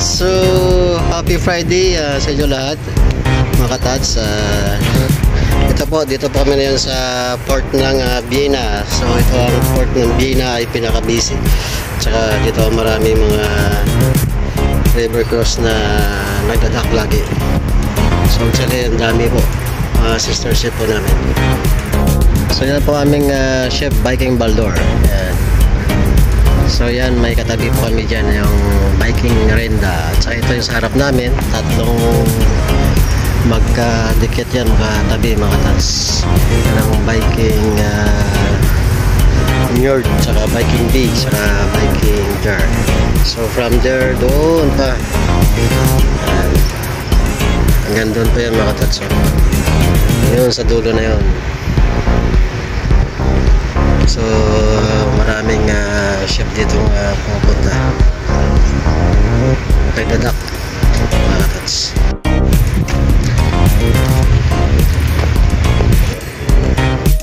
So, happy Friday sa inyo lahat, mga katats. Dito po kami ngayon sa port ng Vienna. So, ito ang port ng Vienna ay pinaka-busy. Tsaka dito marami mga river cross na nagdadak lagi. So, actually, ang dami po. Sister ship po namin. So, yan po aming ship, Viking Baldur. Yan. So yan, may katabi po kami dyan, yung Viking Renda. At saka ito yung sa harap namin, tatlong magkadikit yan, magkatabi, mga tats. Yan ang Viking Njord, saka Viking B, saka Viking Jar. So from there, doon pa. Yan. Hanggang doon pa yan, mga tats. Yun, sa dulo na yun. So maraming ship dito pupunta kay dadak, mga tats.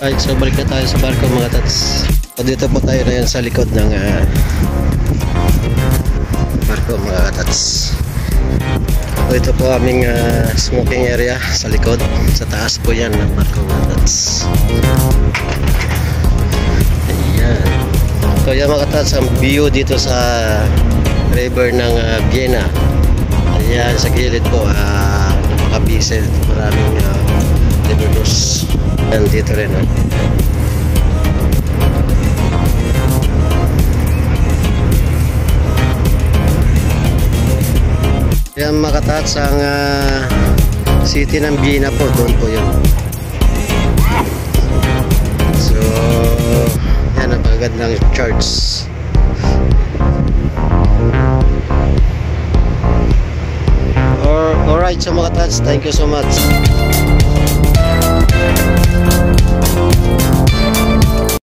Alright, so balik na tayo sa barko, mga tats. So dito po tayo na yan sa likod ng barko, mga tats. So ito po aming smoking area sa likod. Sa taas po yan ng barko, mga tats. So yan, mga katats, ang view dito sa river ng Vienna. Ayan, sa gilid po, napaka-busy. Maraming river cross. Yan dito rin. Yan, mga katats, ang city ng Vienna po, doon po yun. So yan, napakagandang church. Alright, so mga tats, thank you so much.